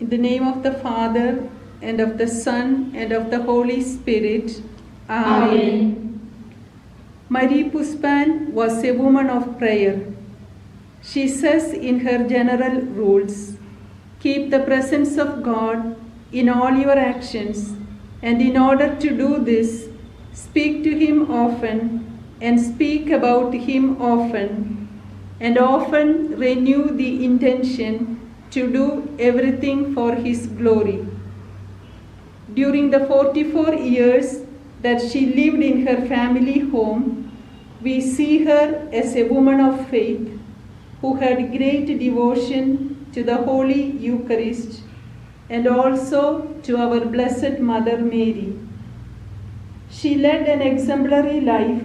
In the name of the Father, and of the Son, and of the Holy Spirit. Amen. Marie Puspan was a woman of prayer. She says in her general rules, keep the presence of God in all your actions, and in order to do this, speak to Him often, and speak about Him often, and often renew the intention to do everything for His glory. During the 44 years that she lived in her family home, we see her as a woman of faith who had great devotion to the Holy Eucharist and also to our Blessed Mother Mary. She led an exemplary life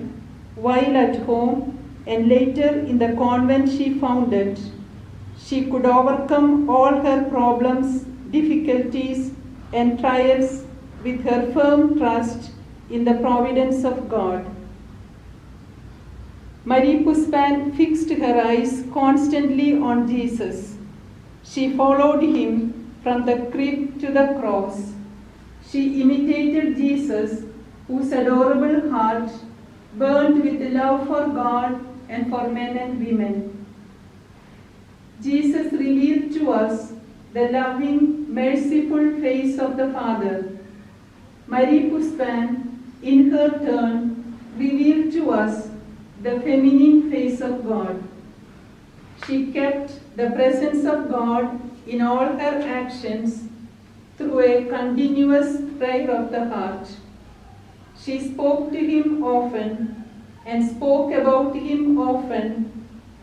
while at home and later in the convent she founded. She could overcome all her problems, difficulties, and trials with her firm trust in the providence of God. Marie Puspan fixed her eyes constantly on Jesus. She followed Him from the crib to the cross. She imitated Jesus, whose adorable heart burned with love for God and for men and women. Jesus revealed to us the loving, merciful face of the Father. Marie Puspan, in her turn, revealed to us the feminine face of God. She kept the presence of God in all her actions through a continuous prayer of the heart. She spoke to Him often and spoke about Him often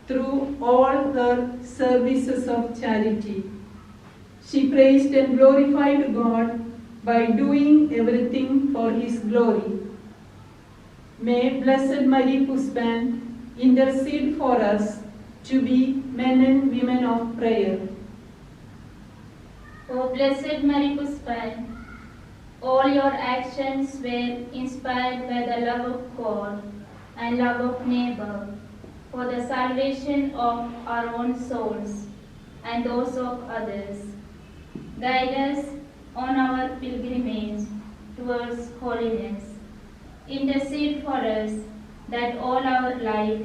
through all her services of charity. She praised and glorified God by doing everything for His glory. May Blessed Marie Puspan intercede for us to be men and women of prayer. O Blessed Marie Puspan, all your actions were inspired by the love of God and love of neighbor for the salvation of our own souls and those of others. Guide us on our pilgrimage towards holiness. Intercede for us that all our life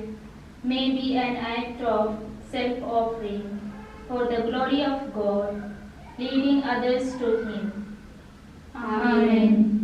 may be an act of self-offering for the glory of God, leading others to Him. Amen.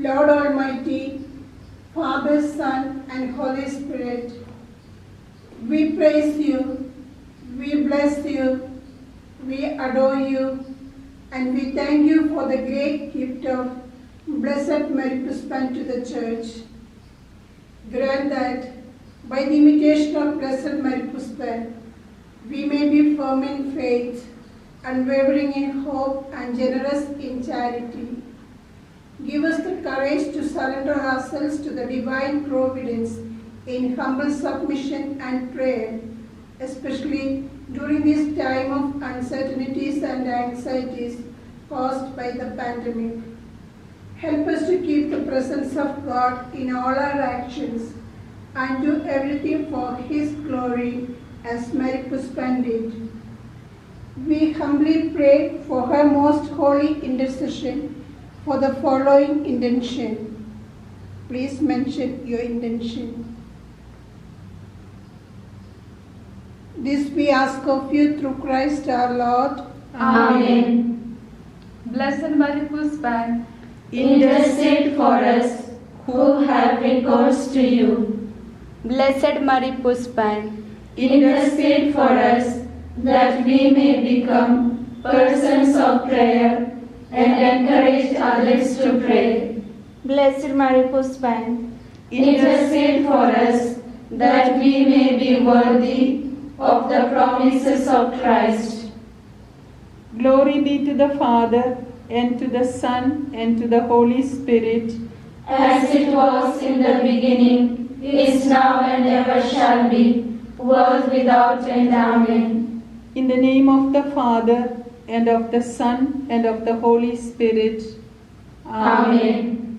Lord Almighty, Father, Son, and Holy Spirit, we praise you, we bless you, we adore you, and we thank you for the great gift of Blessed Marie Puspan to the Church. Grant that, by the imitation of Blessed Marie Puspan, we may be firm in faith, unwavering in hope, and generous in charity. Give us the courage to surrender ourselves to the divine providence in humble submission and prayer, especially during this time of uncertainties and anxieties caused by the pandemic. Help us to keep the presence of God in all our actions and do everything for His glory as Mary Puspan did. We humbly pray for her most holy intercession for the following intention. Please mention your intention. This we ask of you through Christ our Lord. Amen. Blessed Mary Puspan, Intercede for us who have recourse to you. Blessed Mary Puspan, Intercede for us that we may become persons of prayer and encourage others to pray. Blessed Mary Puspan, Intercede for us that we may be worthy of the promises of Christ. Glory be to the Father, and to the Son, and to the Holy Spirit, As it was in the beginning, is now, and ever shall be, world without end. Amen. in the name of the Father, and of the Son, and of the Holy Spirit. Amen.